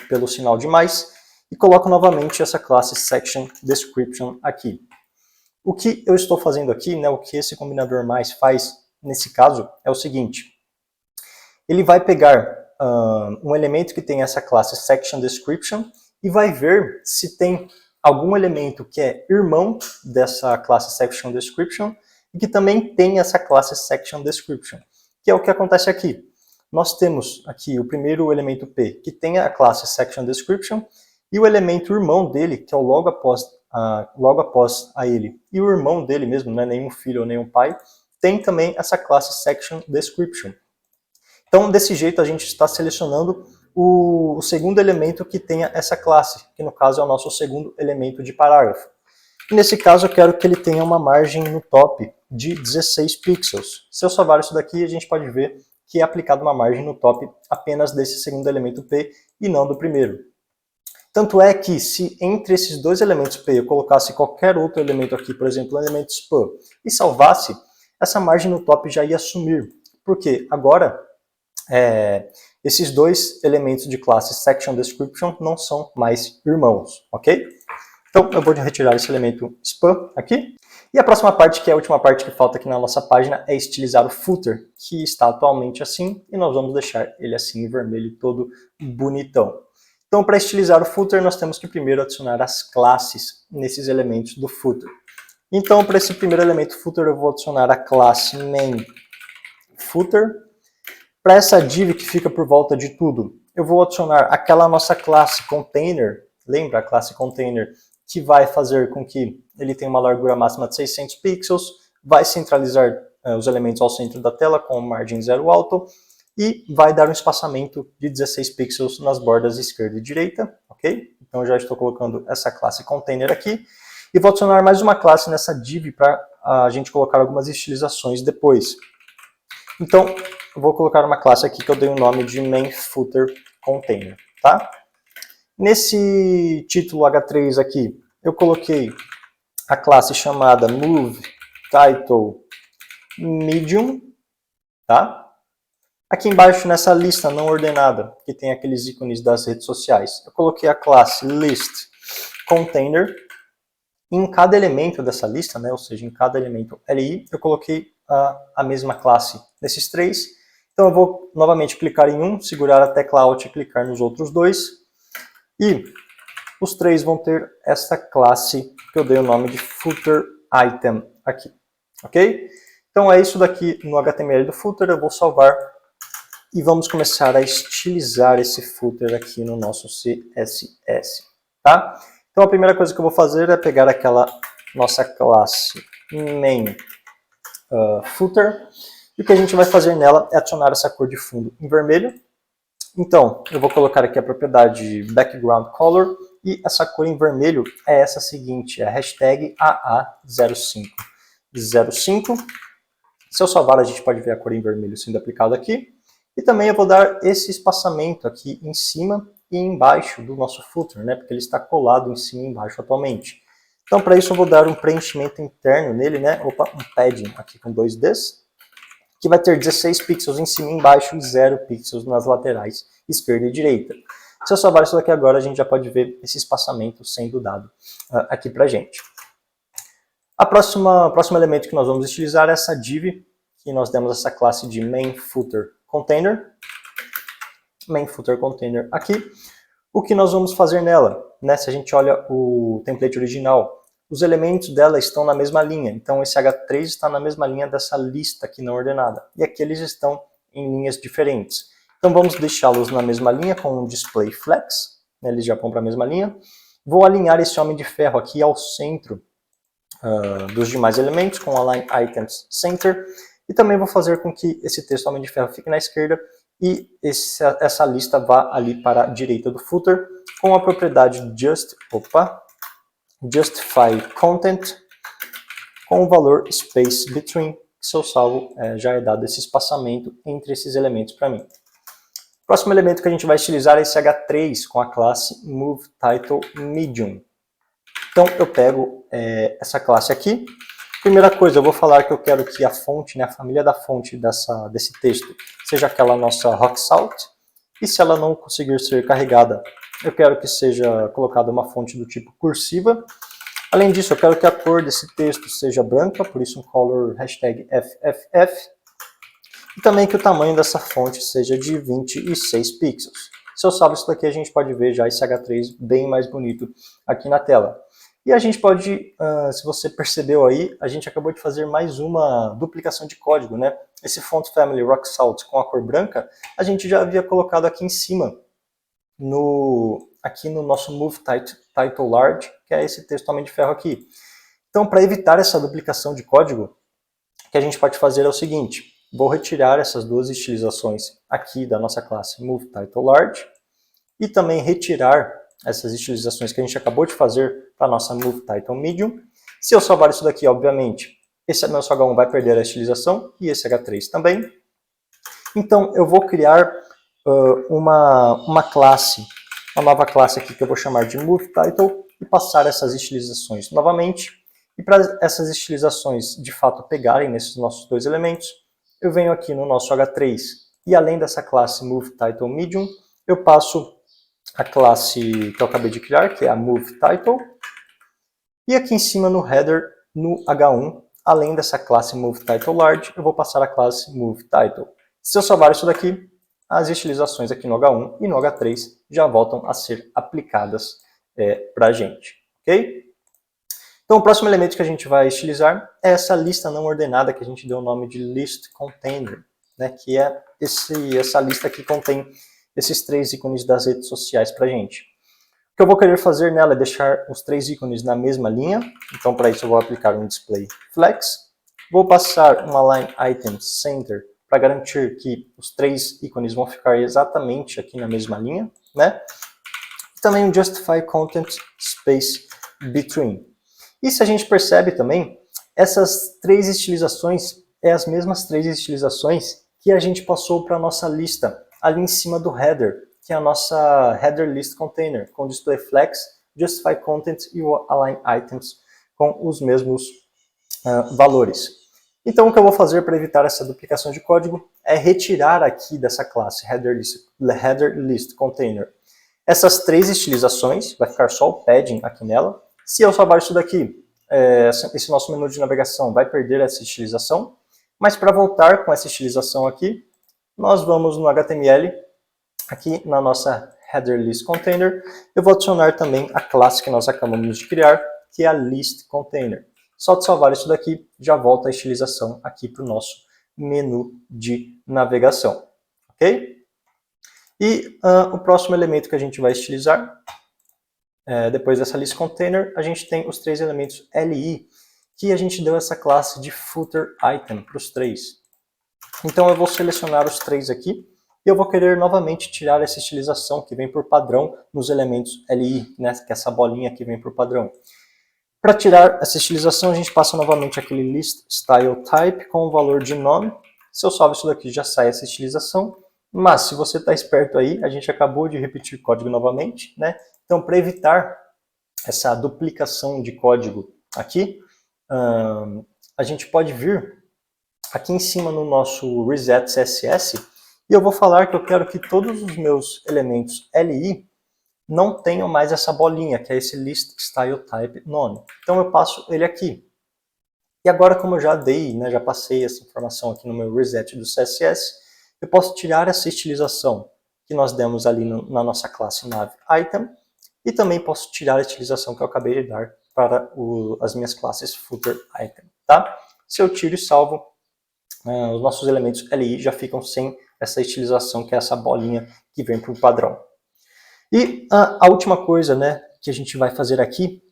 pelo sinal de mais, e coloco novamente essa classe Section Description aqui. O que eu estou fazendo aqui, né, o que esse combinador mais faz nesse caso, é o seguinte. Ele vai pegar um elemento que tem essa classe Section Description e vai ver se tem algum elemento que é irmão dessa classe Section Description e que também tem essa classe Section Description, que é o que acontece aqui. Nós temos aqui o primeiro elemento P, que tem a classe Section Description, e o elemento irmão dele, que é o logo após a ele, e o irmão dele mesmo, não é nenhum filho ou nenhum pai, tem também essa classe Section Description. Então, desse jeito, a gente está selecionando o segundo elemento que tenha essa classe, que no caso é o nosso segundo elemento de parágrafo. E nesse caso, eu quero que ele tenha uma margem no top de 16 pixels. Se eu salvar isso daqui, a gente pode ver que é aplicada uma margem no top apenas desse segundo elemento P e não do primeiro. Tanto é que se entre esses 2 elementos P eu colocasse qualquer outro elemento aqui, por exemplo, um elemento span, e salvasse, essa margem no top já ia sumir. Porque agora esses 2 elementos de classe Section Description não são mais irmãos, ok? Então eu vou retirar esse elemento span aqui. E a próxima parte, que é a última parte que falta aqui na nossa página, é estilizar o footer, que está atualmente assim, e nós vamos deixar ele assim em vermelho, todo bonitão. Então, para estilizar o footer, nós temos que primeiro adicionar as classes nesses elementos do footer. Então, para esse primeiro elemento footer, eu vou adicionar a classe main footer. Para essa div que fica por volta de tudo, eu vou adicionar aquela nossa classe container, lembra a classe container, que vai fazer com que ele tenha uma largura máxima de 600 pixels, vai centralizar os elementos ao centro da tela com margem 0 alto e vai dar um espaçamento de 16 pixels nas bordas esquerda e direita, ok? Então eu já estou colocando essa classe container aqui e vou adicionar mais uma classe nessa div para a gente colocar algumas estilizações depois. Então eu vou colocar uma classe aqui que eu dei o nome de main footer container, tá? Nesse título H3 aqui, eu coloquei a classe chamada move title medium, tá? Aqui embaixo nessa lista não ordenada, que tem aqueles ícones das redes sociais, eu coloquei a classe list container. Em cada elemento dessa lista, né, ou seja, em cada elemento li, eu coloquei a mesma classe nesses 3. Então eu vou novamente clicar em um, segurar a tecla Alt e clicar nos outros 2. E os 3 vão ter essa classe que eu dei o nome de footer item aqui, ok? Então é isso daqui no HTML do footer, eu vou salvar e vamos começar a estilizar esse footer aqui no nosso CSS, tá? Então a primeira coisa que eu vou fazer é pegar aquela nossa classe main footer, e o que a gente vai fazer nela é adicionar essa cor de fundo em vermelho. Então, eu vou colocar aqui a propriedade background color, e essa cor em vermelho é essa seguinte, é a hashtag AA0505. Se eu salvar, a gente pode ver a cor em vermelho sendo aplicada aqui. E também eu vou dar esse espaçamento aqui em cima e embaixo do nosso footer, né? Porque ele está colado em cima e embaixo atualmente. Então, para isso, eu vou dar um preenchimento interno nele, né? Opa, um padding aqui com 2 Ds, que vai ter 16 pixels em cima e embaixo e 0 pixels nas laterais, esquerda e direita. Se eu salvar isso daqui agora, a gente já pode ver esse espaçamento sendo dado aqui pra gente. O próximo elemento que nós vamos utilizar é essa div, que nós demos essa classe de main footer container. Main footer container aqui. O que nós vamos fazer nela? Né? Se a gente olha o template original, os elementos dela estão na mesma linha. Então esse H3 está na mesma linha dessa lista aqui não ordenada. E aqui eles estão em linhas diferentes. Então vamos deixá-los na mesma linha com um display flex. Né? Eles já vão para a mesma linha. Vou alinhar esse homem de ferro aqui ao centro dos demais elementos com align items center. E também vou fazer com que esse texto homem de ferro fique na esquerda e essa lista vá ali para a direita do footer com a propriedade justify content com o valor space between, que se eu salvo já é dado esse espaçamento entre esses elementos para mim. O próximo elemento que a gente vai utilizar é esse H3 com a classe moveTitleMedium. Então eu pego essa classe aqui. Primeira coisa, eu vou falar que eu quero que a fonte, né, a família da fonte desse texto, seja aquela nossa rock salt. E se ela não conseguir ser carregada, eu quero que seja colocada uma fonte do tipo cursiva. Além disso, eu quero que a cor desse texto seja branca, por isso um color hashtag FFF. E também que o tamanho dessa fonte seja de 26 pixels. Se eu salvo isso daqui, a gente pode ver já esse H3 bem mais bonito aqui na tela. E a gente pode, se você percebeu aí, a gente acabou de fazer mais uma duplicação de código, né? Esse font family rock salt com a cor branca, a gente já havia colocado aqui em cima, aqui no nosso move title large, que é esse texto homem de ferro aqui. Então, para evitar essa duplicação de código, o que a gente pode fazer é o seguinte: vou retirar essas duas estilizações aqui da nossa classe move title large e também retirar essas estilizações que a gente acabou de fazer para a nossa move title medium. Se eu salvar isso daqui, obviamente, esse nosso H1 vai perder a estilização e esse H3 também. Então eu vou criar uma classe, uma nova classe aqui que eu vou chamar de move title e passar essas estilizações novamente. E para essas estilizações de fato pegarem nesses nossos dois elementos, eu venho aqui no nosso H3 e além dessa classe move title medium, eu passo a classe que eu acabei de criar, que é a moveTitle. E aqui em cima no header, no H1, além dessa classe moveTitleLarge, eu vou passar a classe moveTitle. Se eu salvar isso daqui, as estilizações aqui no H1 e no H3 já voltam a ser aplicadas para a gente. Ok? Então o próximo elemento que a gente vai estilizar é essa lista não ordenada que a gente deu o nome de list container, né, que é essa lista que contém esses 3 ícones das redes sociais para a gente. O que eu vou querer fazer nela é deixar os 3 ícones na mesma linha. Então, para isso, eu vou aplicar um display flex. Vou passar um align items center para garantir que os 3 ícones vão ficar exatamente aqui na mesma linha, né? E também um justify content space between. E se a gente percebe também, essas 3 estilizações é as mesmas 3 estilizações que a gente passou para a nossa lista ali em cima do header, que é a nossa header list container, com display flex, justify content e o align items com os mesmos valores. Então o que eu vou fazer para evitar essa duplicação de código é retirar aqui dessa classe header list container essas 3 estilizações, vai ficar só o padding aqui nela. Se eu salvar isso daqui, esse nosso menu de navegação vai perder essa estilização, mas para voltar com essa estilização aqui, nós vamos no HTML, aqui na nossa header list container, eu vou adicionar também a classe que nós acabamos de criar, que é a list container. Só de salvar isso daqui, já volta a estilização aqui para o nosso menu de navegação. Ok? E o próximo elemento que a gente vai estilizar depois dessa list container, a gente tem os 3 elementos li, que a gente deu essa classe de footer item para os 3. Então eu vou selecionar os 3 aqui, e eu vou querer novamente tirar essa estilização que vem por padrão nos elementos li, né, que é essa bolinha que vem por padrão. Para tirar essa estilização, a gente passa novamente aquele list style type com o valor de none. Se eu salvo isso daqui, já sai essa estilização. Mas se você está esperto aí, a gente acabou de repetir o código novamente, né? Então, para evitar essa duplicação de código aqui, a gente pode vir aqui em cima no nosso reset CSS e eu vou falar que eu quero que todos os meus elementos li não tenham mais essa bolinha, que é esse list style type none. Então eu passo ele aqui. E agora, como eu já dei, né, já passei essa informação aqui no meu reset do CSS, eu posso tirar essa estilização que nós demos ali na nossa classe navItem, e também posso tirar a estilização que eu acabei de dar para as minhas classes footerItem, tá? Se eu tiro e salvo, os nossos elementos li já ficam sem essa estilização, que é essa bolinha que vem para o padrão. E a última coisa, né, que a gente vai fazer aqui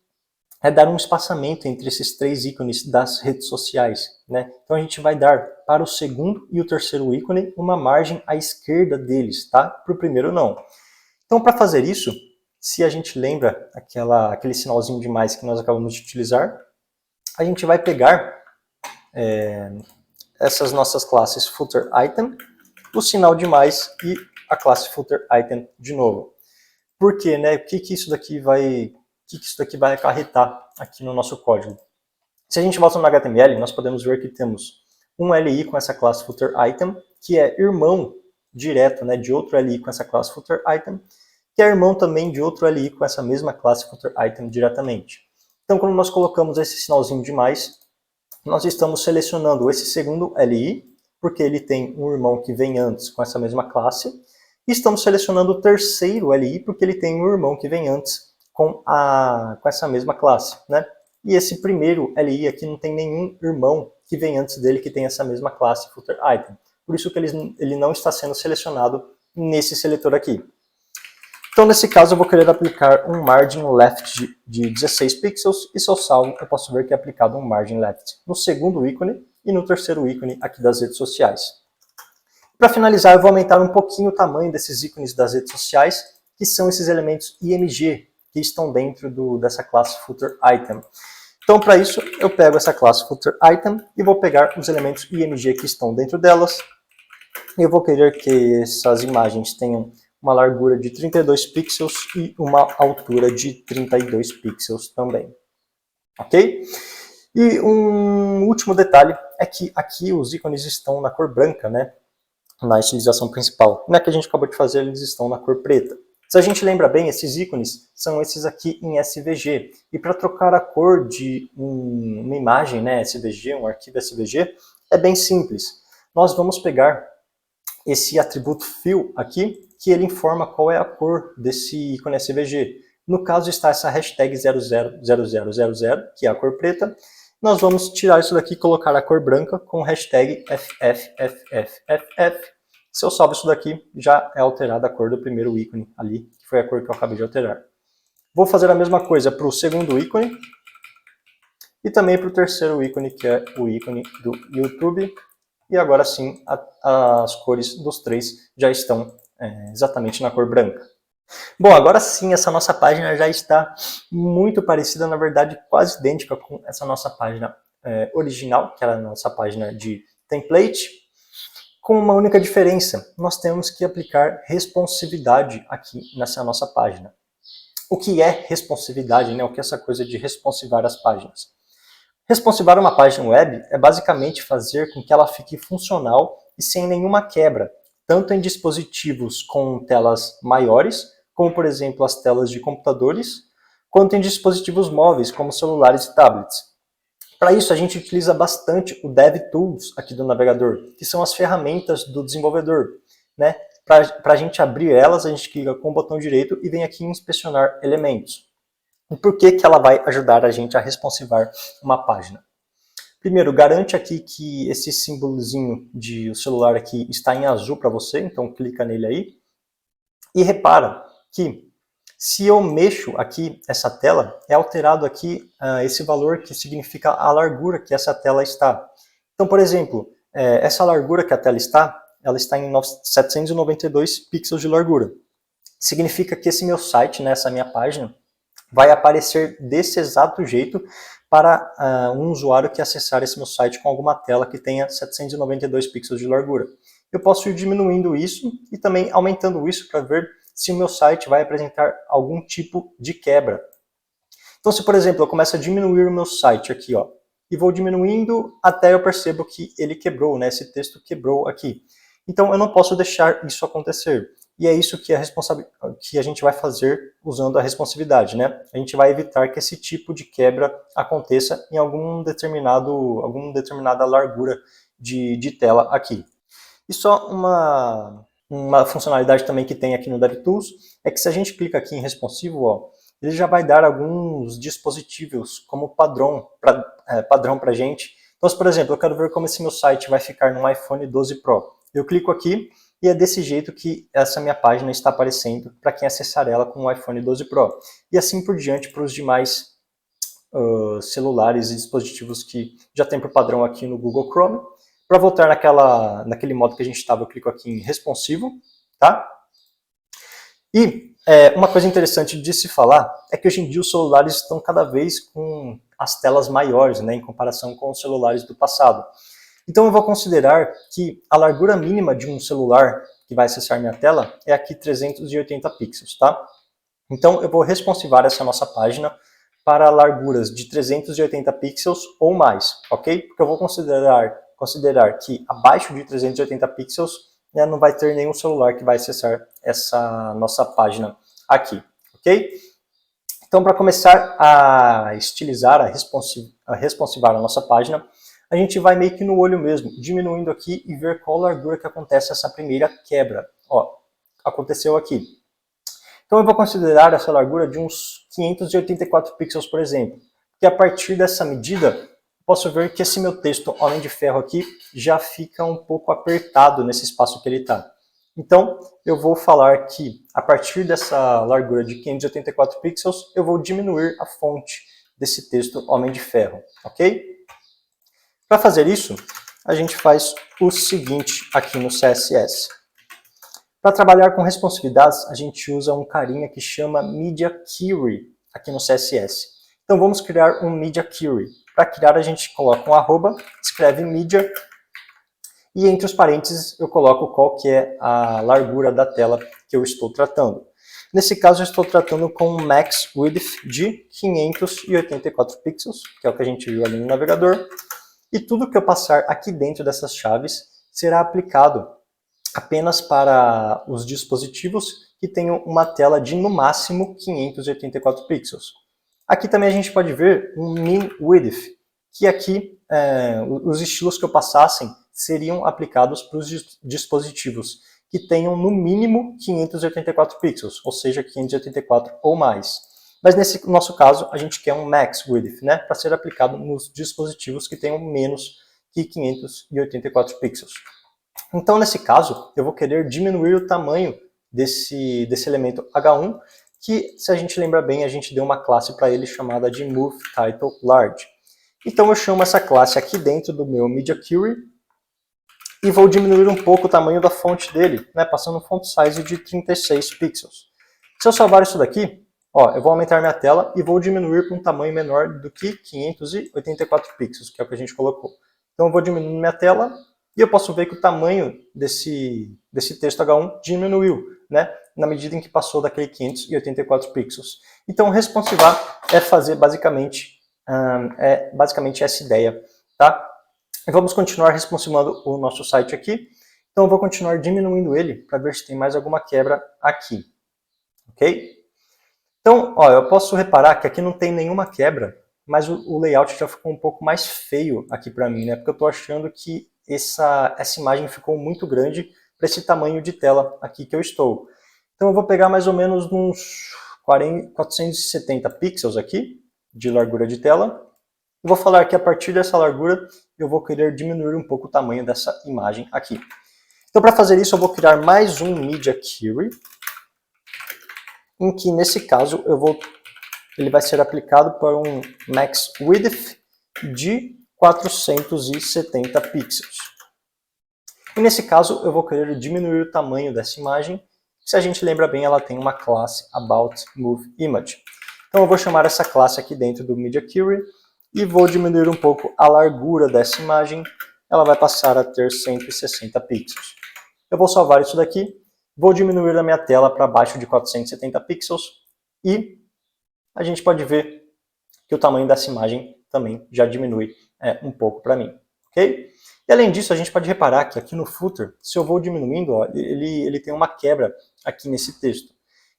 é dar um espaçamento entre esses 3 ícones das redes sociais, né? Então a gente vai dar para o segundo e o terceiro ícone uma margem à esquerda deles, tá? Para o primeiro não. Então para fazer isso, se a gente lembra aquele sinalzinho de mais que nós acabamos de utilizar, a gente vai pegar essas nossas classes footerItem, o sinal de mais e a classe footerItem de novo. Por quê, né? O que isso daqui vai acarretar aqui no nosso código? Se a gente volta no HTML, nós podemos ver que temos um li com essa classe footerItem, que é irmão direto, né, de outro li com essa classe footerItem, que é irmão também de outro li com essa mesma classe footerItem diretamente. Então, quando nós colocamos esse sinalzinho de mais, nós estamos selecionando esse segundo li, porque ele tem um irmão que vem antes com essa mesma classe, e estamos selecionando o terceiro li, porque ele tem um irmão que vem antes com essa mesma classe, né? E esse primeiro li aqui não tem nenhum irmão que vem antes dele que tem essa mesma classe footerItem. Por isso que ele não está sendo selecionado nesse seletor aqui. Então, nesse caso, eu vou querer aplicar um margin left de 16 pixels, e se eu salvo, eu posso ver que é aplicado um margin left no segundo ícone e no terceiro ícone aqui das redes sociais. Para finalizar, eu vou aumentar um pouquinho o tamanho desses ícones das redes sociais, que são esses elementos img, que estão dentro dessa classe footerItem. Então, para isso, eu pego essa classe footerItem e vou pegar os elementos img que estão dentro delas. Eu vou querer que essas imagens tenham uma largura de 32 pixels e uma altura de 32 pixels também. Ok? E um último detalhe é que aqui os ícones estão na cor branca, né? Na estilização principal. Não é que a gente acabou de fazer, eles estão na cor preta. Se a gente lembra bem, esses ícones são esses aqui em SVG. E para trocar a cor de uma imagem, né, SVG, um arquivo SVG, é bem simples. Nós vamos pegar esse atributo fill aqui, que ele informa qual é a cor desse ícone SVG. No caso está essa hashtag 000000, que é a cor preta. Nós vamos tirar isso daqui e colocar a cor branca com hashtag FFFFF. Se eu salvo isso daqui, já é alterada a cor do primeiro ícone ali, que foi a cor que eu acabei de alterar. Vou fazer a mesma coisa para o segundo ícone e também para o terceiro ícone, que é o ícone do YouTube. E agora sim, as cores dos 3 já estão exatamente na cor branca. Bom, agora sim, essa nossa página já está muito parecida, na verdade, quase idêntica com essa nossa página original, que era a nossa página de template, com uma única diferença. Nós temos que aplicar responsividade aqui nessa nossa página. O que é responsividade, né? O que é essa coisa de responsivar as páginas? Responsivar uma página web é basicamente fazer com que ela fique funcional e sem nenhuma quebra, tanto em dispositivos com telas maiores, como por exemplo as telas de computadores, quanto em dispositivos móveis, como celulares e tablets. Para isso a gente utiliza bastante o DevTools aqui do navegador, que são as ferramentas do desenvolvedor, né? Para a gente abrir elas, a gente clica com o botão direito e vem aqui em inspecionar elementos. E por que ela vai ajudar a gente a responsivar uma página? Primeiro, garante aqui que esse símbolozinho de celular aqui está em azul para você, então clica nele aí. E repara que Se eu mexo aqui essa tela, é alterado aqui esse valor que significa a largura que essa tela está. Então, por exemplo, essa largura que a tela está, ela está em 792 pixels de largura. Significa que esse meu site, né, essa minha página, vai aparecer desse exato jeito para um usuário que acessar esse meu site com alguma tela que tenha 792 pixels de largura. Eu posso ir diminuindo isso e também aumentando isso para ver se o meu site vai apresentar algum tipo de quebra. Então, se por exemplo eu começo a diminuir o meu site aqui, ó, e vou diminuindo até eu percebo que ele quebrou, né? Esse texto quebrou aqui. Então eu não posso deixar isso acontecer. E é isso que a gente vai fazer usando a responsividade, né? A gente vai evitar que esse tipo de quebra aconteça em alguma determinada largura de tela aqui. E só uma funcionalidade também que tem aqui no DevTools é que se a gente clica aqui em responsivo, ó, ele já vai dar alguns dispositivos como padrão para a gente. Então, se, por exemplo, eu quero ver como esse meu site vai ficar no iPhone 12 Pro. Eu clico aqui e é desse jeito que essa minha página está aparecendo para quem acessar ela com o iPhone 12 Pro. E assim por diante para os demais celulares e dispositivos que já tem por padrão aqui no Google Chrome. Para voltar naquele modo que a gente estava, eu clico aqui em responsivo, tá? E uma coisa interessante de se falar é que hoje em dia os celulares estão cada vez com as telas maiores, né, em comparação com os celulares do passado. Então eu vou considerar que a largura mínima de um celular que vai acessar minha tela é aqui 380 pixels, tá? Então eu vou responsivar essa nossa página para larguras de 380 pixels ou mais, ok? Porque eu vou considerar que abaixo de 380 pixels, né, não vai ter nenhum celular que vai acessar essa nossa página aqui, ok? Então, para começar a estilizar, a responsivar a nossa página, a gente vai meio que no olho mesmo, diminuindo aqui e ver qual largura que acontece essa primeira quebra. Ó, aconteceu aqui. Então eu vou considerar essa largura de uns 584 pixels, por exemplo. E a partir dessa medida, posso ver que esse meu texto Homem de Ferro aqui já fica um pouco apertado nesse espaço que ele está. Então, eu vou falar que a partir dessa largura de 584 pixels, eu vou diminuir a fonte desse texto Homem de Ferro, ok? Para fazer isso, a gente faz o seguinte aqui no CSS. Para trabalhar com responsividades, a gente usa um carinha que chama Media Query aqui no CSS. Então vamos criar um Media Query. Para criar, a gente coloca um arroba, escreve media, e entre os parênteses eu coloco qual que é a largura da tela que eu estou tratando. Nesse caso eu estou tratando com um max width de 584 pixels, que é o que a gente viu ali no navegador, e tudo que eu passar aqui dentro dessas chaves será aplicado apenas para os dispositivos que tenham uma tela de no máximo 584 pixels. Aqui também a gente pode ver um min width, que aqui os estilos que eu passassem seriam aplicados para os dispositivos que tenham no mínimo 584 pixels, ou seja, 584 ou mais. Mas nesse nosso caso, a gente quer um max width, né, para ser aplicado nos dispositivos que tenham menos que 584 pixels. Então, nesse caso, eu vou querer diminuir o tamanho desse elemento H1, que, se a gente lembra bem, a gente deu uma classe para ele chamada de moveTitleLarge. Então, eu chamo essa classe aqui dentro do meu Media Query e vou diminuir um pouco o tamanho da fonte dele, né, passando um font size de 36 pixels. Se eu salvar isso daqui, ó, eu vou aumentar minha tela e vou diminuir para um tamanho menor do que 584 pixels, que é o que a gente colocou. Então, eu vou diminuindo minha tela e eu posso ver que o tamanho desse texto H1 diminuiu, né, na medida em que passou daquele 584 pixels. Então, responsivar é fazer basicamente essa ideia, tá? E vamos continuar responsivando o nosso site aqui. Então, eu vou continuar diminuindo ele para ver se tem mais alguma quebra aqui, ok? Então, ó, eu posso reparar que aqui não tem nenhuma quebra, mas o layout já ficou um pouco mais feio aqui para mim, né? Porque eu estou achando que essa imagem ficou muito grande para esse tamanho de tela aqui que eu estou. Então eu vou pegar mais ou menos uns 470 pixels aqui de largura de tela. E vou falar que a partir dessa largura eu vou querer diminuir um pouco o tamanho dessa imagem aqui. Então para fazer isso eu vou criar mais um Media Query. em que nesse caso ele vai ser aplicado para um max width de 470 pixels. E nesse caso eu vou querer diminuir o tamanho dessa imagem. Se a gente lembra bem, ela tem uma classe aboutMoveImage. Então eu vou chamar essa classe aqui dentro do Media Query e vou diminuir um pouco a largura dessa imagem. Ela vai passar a ter 160 pixels. Eu vou salvar isso daqui, vou diminuir a minha tela para abaixo de 470 pixels e a gente pode ver que o tamanho dessa imagem também já diminui um pouco para mim, ok? E além disso, a gente pode reparar que aqui no footer, se eu vou diminuindo, ó, ele tem uma quebra aqui nesse texto.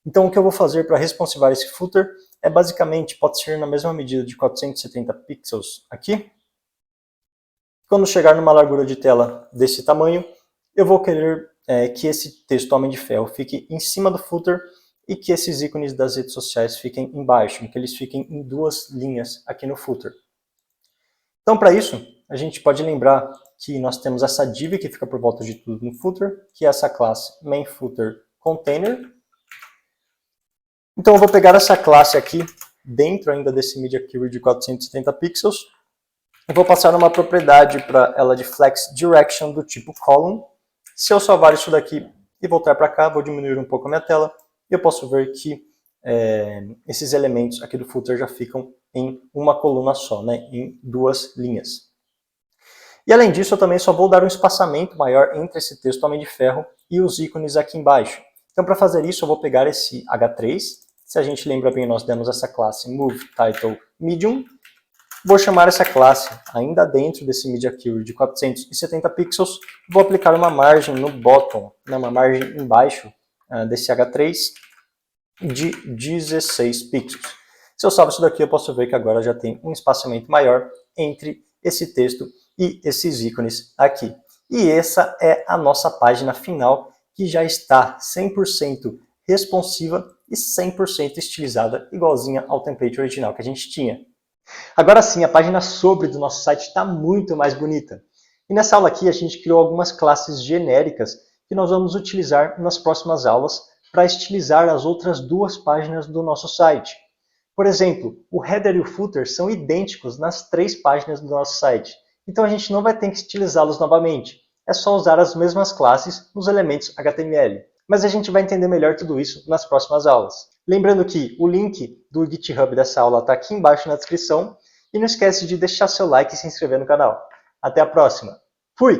Então o que eu vou fazer para responsivar esse footer é basicamente, pode ser na mesma medida de 470 pixels aqui. Quando chegar numa largura de tela desse tamanho, eu vou querer que esse texto Homem de Ferro fique em cima do footer e que esses ícones das redes sociais fiquem embaixo, que eles fiquem em duas linhas aqui no footer. Então, para isso, a gente pode lembrar que nós temos essa div que fica por volta de tudo no footer, que é essa classe MainFooterContainer. Então, eu vou pegar essa classe aqui, dentro ainda desse Media Query de 470 pixels, e vou passar uma propriedade para ela de FlexDirection do tipo column. Se eu salvar isso daqui e voltar para cá, vou diminuir um pouco a minha tela, e eu posso ver que esses elementos aqui do footer já ficam em uma coluna só, né, em duas linhas. E além disso, eu também só vou dar um espaçamento maior entre esse texto Homem de Ferro e os ícones aqui embaixo. Então, para fazer isso, eu vou pegar esse H3. Se a gente lembra bem, nós demos essa classe MoveTitleMedium. Vou chamar essa classe, ainda dentro desse Media Query de 470 pixels, vou aplicar uma margem no bottom, né, uma margem embaixo desse H3 de 16 pixels. Se eu salvo isso daqui, eu posso ver que agora já tem um espaçamento maior entre esse texto e esses ícones aqui. E essa é a nossa página final, que já está 100% responsiva e 100% estilizada, igualzinha ao template original que a gente tinha. Agora sim, a página sobre do nosso site está muito mais bonita. E nessa aula aqui a gente criou algumas classes genéricas que nós vamos utilizar nas próximas aulas para estilizar as outras duas páginas do nosso site. Por exemplo, o header e o footer são idênticos nas 3 páginas do nosso site. Então a gente não vai ter que estilizá-los novamente. É só usar as mesmas classes nos elementos HTML. Mas a gente vai entender melhor tudo isso nas próximas aulas. Lembrando que o link do GitHub dessa aula está aqui embaixo na descrição. E não esquece de deixar seu like e se inscrever no canal. Até a próxima. Fui!